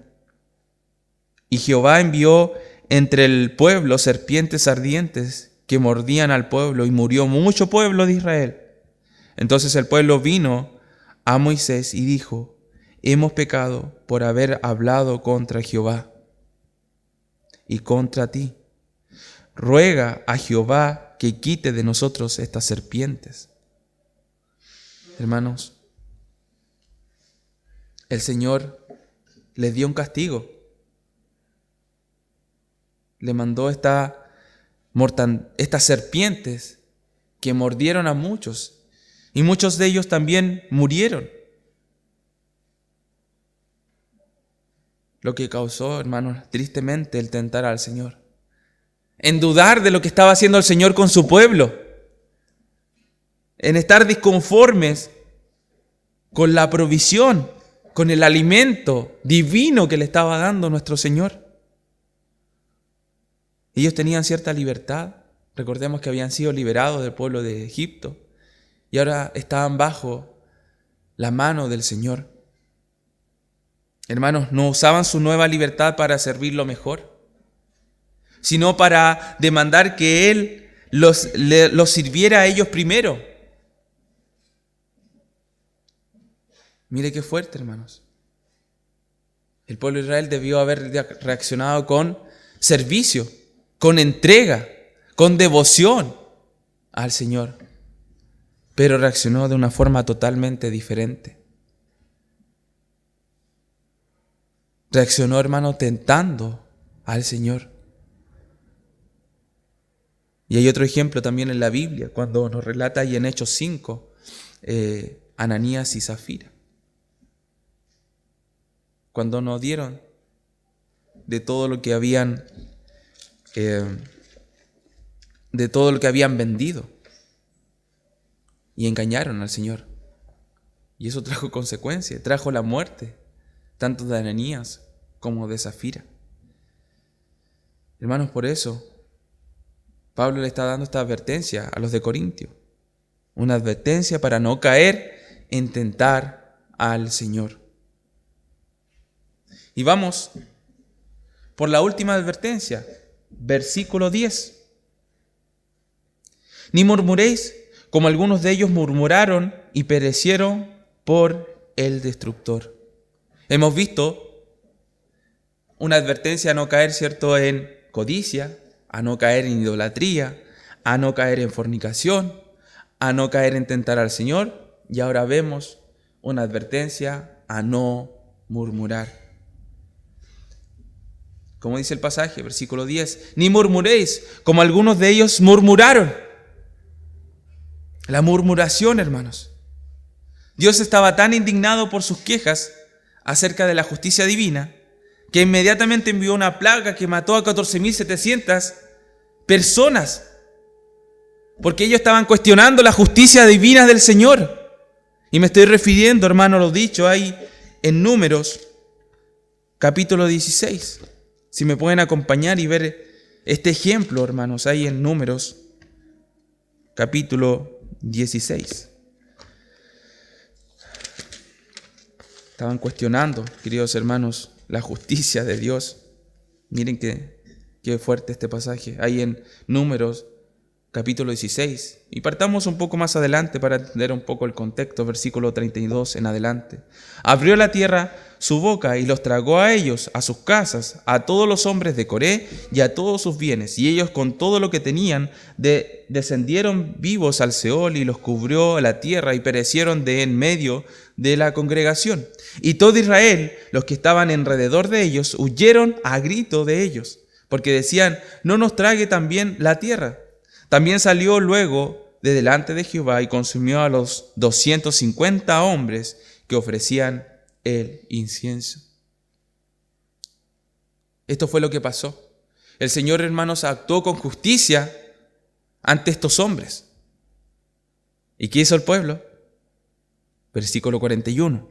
A: Y Jehová envió entre el pueblo serpientes ardientes que mordían al pueblo, y murió mucho pueblo de Israel. Entonces el pueblo vino a Moisés y dijo: hemos pecado por haber hablado contra Jehová y contra ti. Ruega a Jehová que quite de nosotros estas serpientes. Hermanos, el Señor les dio un castigo. Le mandó estas serpientes que mordieron a muchos, y muchos de ellos también murieron. Lo que causó, hermanos, tristemente el tentar al Señor, en dudar de lo que estaba haciendo el Señor con su pueblo, en estar disconformes con la provisión, con el alimento divino que le estaba dando nuestro Señor. Ellos tenían cierta libertad Recordemos que habían sido liberados del pueblo de Egipto y ahora estaban bajo la mano del Señor. Hermanos, no usaban su nueva libertad para servirlo mejor, sino para demandar que Él los sirviera a ellos primero. Mire qué fuerte, hermanos. El pueblo de Israel debió haber reaccionado con servicio, con entrega, con devoción al Señor, pero reaccionó de una forma totalmente diferente. Reaccionó, hermano, tentando al Señor. Y hay otro ejemplo también en la Biblia, cuando nos relata ahí en Hechos 5, Ananías y Zafira. Cuando nos dieron de todo lo que habían vendido y engañaron al Señor. Y eso trajo consecuencias, trajo la muerte, tanto de Ananías como de Zafira. Hermanos, por eso Pablo le está dando esta advertencia a los de Corintio. Una advertencia para no caer en tentar al Señor. Y vamos por la última advertencia, versículo 10. Ni murmuréis, como algunos de ellos murmuraron y perecieron por el destructor. Hemos visto una advertencia a no caer, ¿cierto?, en codicia, a no caer en idolatría, a no caer en fornicación, a no caer en tentar al Señor. Y ahora vemos una advertencia a no murmurar. Como dice el pasaje, versículo 10, ni murmuréis, como algunos de ellos murmuraron. La murmuración, hermanos. Dios estaba tan indignado por sus quejas acerca de la justicia divina, que inmediatamente envió una plaga que mató a 14.700 personas, porque ellos estaban cuestionando la justicia divina del Señor. Y me estoy refiriendo, hermano, a lo dicho ahí en Números, capítulo 16. Si me pueden acompañar y ver este ejemplo, hermanos, ahí en Números, capítulo 16. Estaban cuestionando, queridos hermanos, la justicia de Dios. Miren qué fuerte este pasaje. Ahí en Números, capítulo 16. Y partamos un poco más adelante para entender un poco el contexto, versículo 32 en adelante. Abrió la tierra su boca y los tragó a ellos, a sus casas, a todos los hombres de Coré y a todos sus bienes. Y ellos con todo lo que tenían descendieron vivos al Seol y los cubrió la tierra y perecieron de en medio de la congregación. Y todo Israel, los que estaban alrededor de ellos, huyeron a grito de ellos, porque decían, no nos trague también la tierra. También salió luego de delante de Jehová y consumió a los 250 hombres que ofrecían el incienso. Esto fue lo que pasó. El Señor, hermanos, actuó con justicia ante estos hombres. ¿Y qué hizo el pueblo? Versículo 41.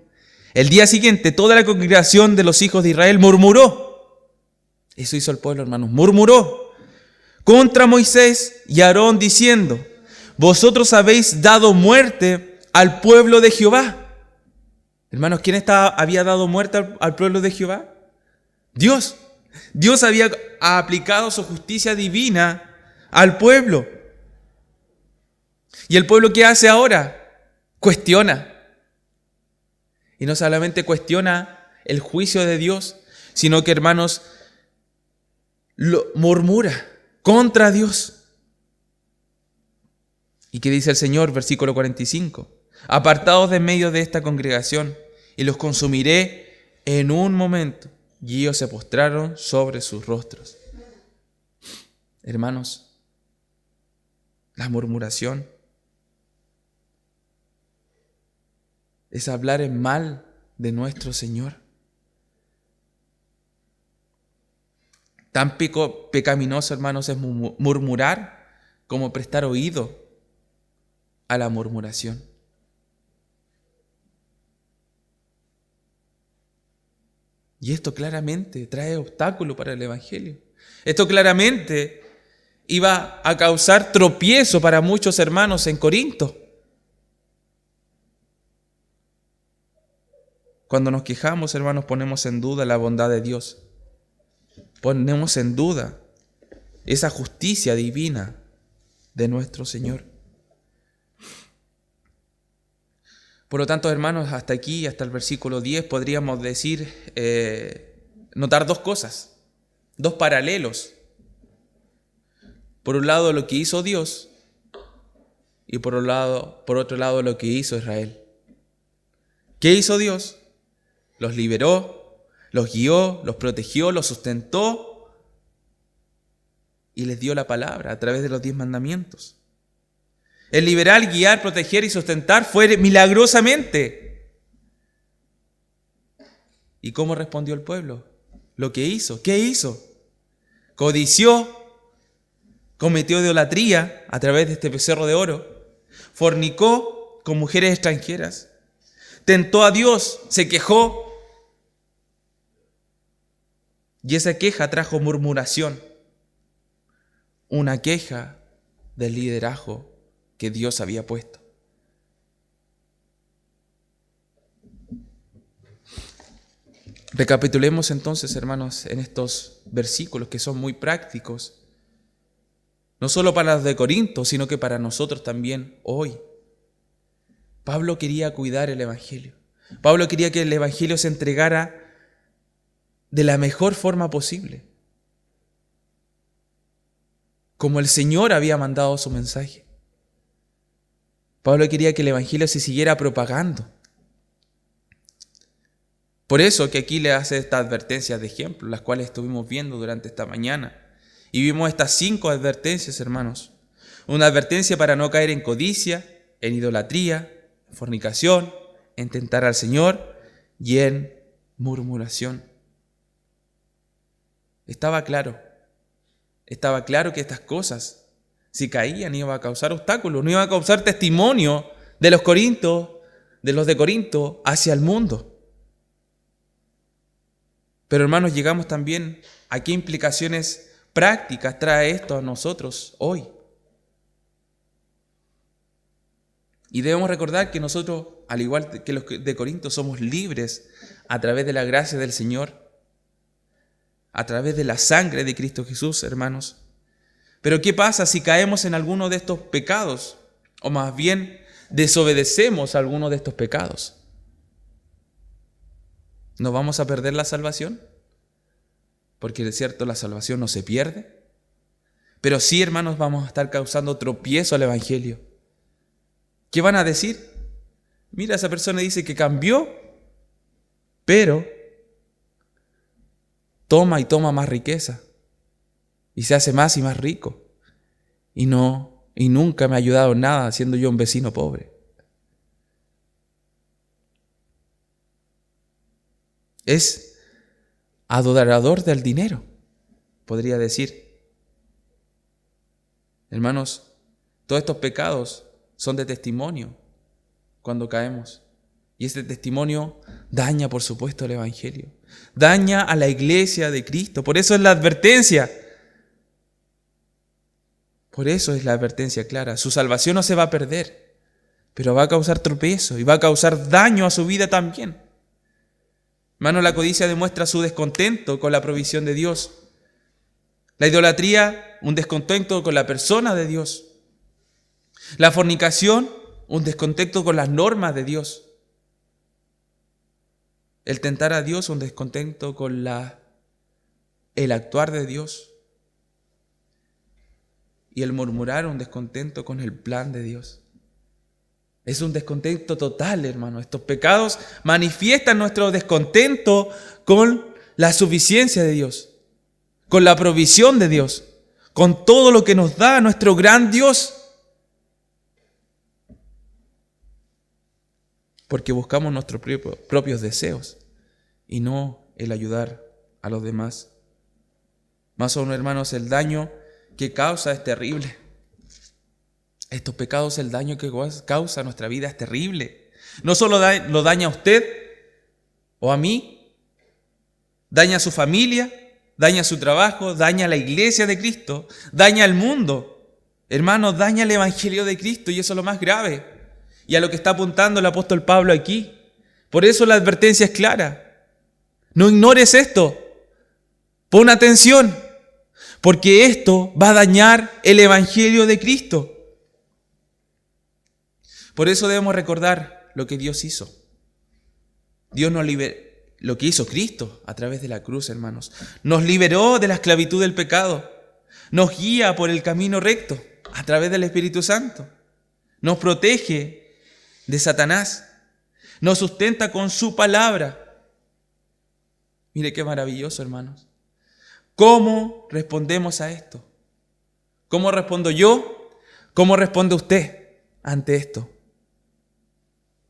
A: El día siguiente, toda la congregación de los hijos de Israel murmuró. Eso hizo el pueblo, hermanos, murmuró contra Moisés y Aarón diciendo, vosotros habéis dado muerte al pueblo de Jehová. Hermanos, ¿quién había dado muerte al pueblo de Jehová? Dios. Dios había aplicado su justicia divina al pueblo. ¿Y el pueblo qué hace ahora? Cuestiona. Y no solamente cuestiona el juicio de Dios, sino que, hermanos, murmura contra Dios. ¿Y qué dice el Señor? Versículo 45. Apartados de en medio de esta congregación, y los consumiré en un momento. Y ellos se postraron sobre sus rostros. Hermanos, la murmuración es hablar en mal de nuestro Señor. Tan pecaminoso, hermanos, es murmurar como prestar oído a la murmuración. Y esto claramente trae obstáculo para el Evangelio. Esto claramente iba a causar tropiezo para muchos hermanos en Corinto. Cuando nos quejamos, hermanos, ponemos en duda la bondad de Dios. Ponemos en duda esa justicia divina de nuestro Señor. Por lo tanto, hermanos, hasta aquí, hasta el versículo 10, podríamos decir, notar dos cosas, dos paralelos. Por un lado, lo que hizo Dios y por otro lado, lo que hizo Israel. ¿Qué hizo Dios? Los liberó, los guió, los protegió, los sustentó y les dio la palabra a través de los 10 mandamientos. El liberar, guiar, proteger y sustentar fue milagrosamente. ¿Y cómo respondió el pueblo? Lo que hizo. ¿Qué hizo? Codició, cometió idolatría a través de este becerro de oro, fornicó con mujeres extranjeras, tentó a Dios, se quejó. Y esa queja trajo murmuración, una queja del liderazgo que Dios había puesto. Recapitulemos entonces, hermanos, en estos versículos que son muy prácticos, no solo para los de Corinto, sino que para nosotros también hoy. Pablo quería cuidar el Evangelio. Pablo quería que el Evangelio se entregara de la mejor forma posible, como el Señor había mandado su mensaje. Pablo quería que el Evangelio se siguiera propagando. Por eso que aquí le hace estas advertencias de ejemplo, las cuales estuvimos viendo durante esta mañana. Y vimos estas 5 advertencias, hermanos. Una advertencia para no caer en codicia, en idolatría, en fornicación, en tentar al Señor y en murmuración. Estaba claro que estas cosas, si caían, iban a causar obstáculos, no iban a causar testimonio de los de Corinto hacia el mundo. Pero hermanos, llegamos también a qué implicaciones prácticas trae esto a nosotros hoy. Y debemos recordar que nosotros, al igual que los de Corinto, somos libres a través de la gracia del Señor, a través de la sangre de Cristo Jesús, hermanos. Pero ¿qué pasa si caemos en alguno de estos pecados? O más bien, desobedecemos a alguno de estos pecados. ¿No vamos a perder la salvación? Porque es cierto, la salvación no se pierde. Pero sí, hermanos, vamos a estar causando tropiezo al Evangelio. ¿Qué van a decir? Mira, esa persona dice que cambió, pero toma y toma más riqueza y se hace más y más rico y nunca me ha ayudado en nada siendo yo un vecino pobre. Es adorador del dinero, podría decir. Hermanos, todos estos pecados son de testimonio cuando caemos. Y ese testimonio daña, por supuesto, el Evangelio. Daña a la iglesia de Cristo. Por eso es la advertencia. Por eso es la advertencia clara. Su salvación no se va a perder, pero va a causar tropiezo y va a causar daño a su vida también. Hermano, la codicia demuestra su descontento con la provisión de Dios. La idolatría, un descontento con la persona de Dios. La fornicación, un descontento con las normas de Dios. El tentar a Dios, un descontento con el actuar de Dios. Y el murmurar, un descontento con el plan de Dios. Es un descontento total, hermano. Estos pecados manifiestan nuestro descontento con la suficiencia de Dios, con la provisión de Dios, con todo lo que nos da nuestro gran Dios. Porque buscamos nuestros propios deseos y no el ayudar a los demás. Más aún, hermanos, el daño que causa es terrible. Estos pecados, el daño que causa a nuestra vida es terrible. No solo lo daña a usted o a mí, daña a su familia, daña su trabajo, daña la iglesia de Cristo, daña al mundo. Hermanos, daña el evangelio de Cristo y eso es lo más grave. Y a lo que está apuntando el apóstol Pablo aquí. Por eso la advertencia es clara. No ignores esto. Pon atención, porque esto va a dañar el evangelio de Cristo. Por eso debemos recordar lo que Dios hizo. Dios nos liberó, lo que hizo Cristo a través de la cruz, hermanos. Nos liberó de la esclavitud del pecado. Nos guía por el camino recto a través del Espíritu Santo. Nos protege de Satanás. Nos sustenta con su palabra. Mire qué maravilloso, hermanos. ¿Cómo respondemos a esto? ¿Cómo respondo yo? ¿Cómo responde usted ante esto?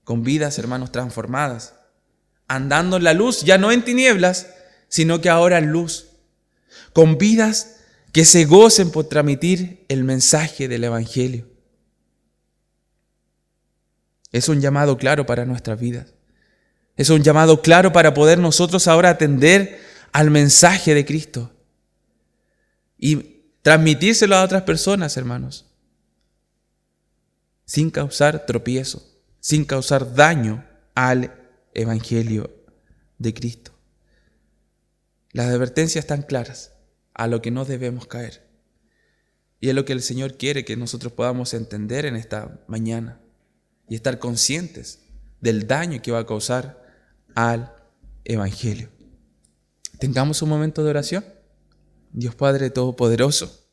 A: Con vidas, hermanos, transformadas. Andando en la luz, ya no en tinieblas, sino que ahora en luz. Con vidas que se gocen por transmitir el mensaje del Evangelio. Es un llamado claro para nuestras vidas. Es un llamado claro para poder nosotros ahora atender al mensaje de Cristo y transmitírselo a otras personas, hermanos, sin causar tropiezo, sin causar daño al Evangelio de Cristo. Las advertencias están claras a lo que no debemos caer. Y es lo que el Señor quiere que nosotros podamos entender en esta mañana y estar conscientes del daño que va a causar al Evangelio. Tengamos un momento de oración. Dios Padre Todopoderoso,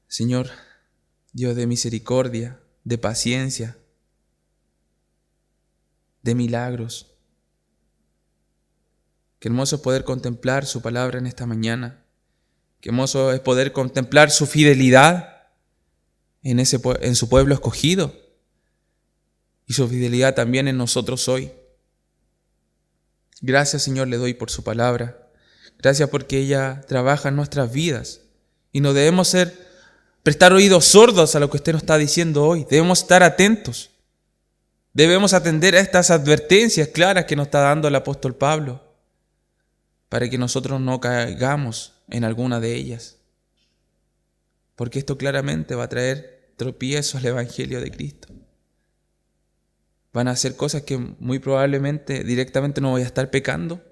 A: Señor, Dios de misericordia, de paciencia, de milagros. Qué hermoso es poder contemplar su palabra en esta mañana. Qué hermoso es poder contemplar su fidelidad en su pueblo escogido y su fidelidad también en nosotros hoy. Gracias, Señor, le doy por su palabra. Gracias porque ella trabaja en nuestras vidas y no debemos prestar oídos sordos a lo que usted nos está diciendo hoy. Debemos estar atentos. Debemos atender a estas advertencias claras que nos está dando el apóstol Pablo para que nosotros no caigamos en alguna de ellas. Porque esto claramente va a traer tropiezos al Evangelio de Cristo. Van a ser cosas que muy probablemente directamente no voy a estar pecando,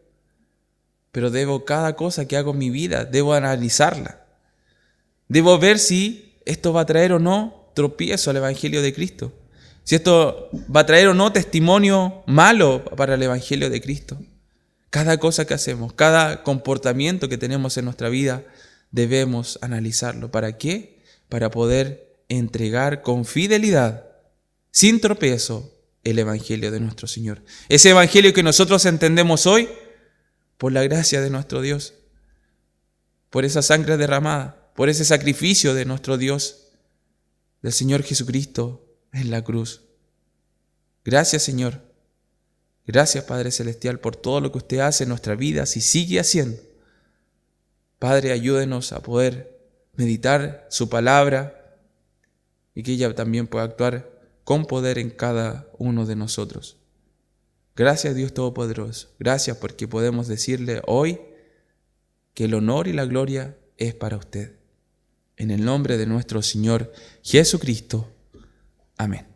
A: pero cada cosa que hago en mi vida, debo analizarla. Debo ver si esto va a traer o no tropiezo al Evangelio de Cristo. Si esto va a traer o no testimonio malo para el Evangelio de Cristo. Cada cosa que hacemos, cada comportamiento que tenemos en nuestra vida, debemos analizarlo. ¿Para qué? Para poder entregar con fidelidad, sin tropiezo, el Evangelio de nuestro Señor. Ese Evangelio que nosotros entendemos hoy, por la gracia de nuestro Dios, por esa sangre derramada, por ese sacrificio de nuestro Dios, del Señor Jesucristo en la cruz. Gracias, Señor. Gracias, Padre Celestial, por todo lo que usted hace en nuestra vida y sigue haciendo. Padre, ayúdenos a poder meditar su palabra y que ella también pueda actuar con poder en cada uno de nosotros. Gracias, Dios Todopoderoso. Gracias porque podemos decirle hoy que el honor y la gloria es para usted. En el nombre de nuestro Señor Jesucristo. Amén.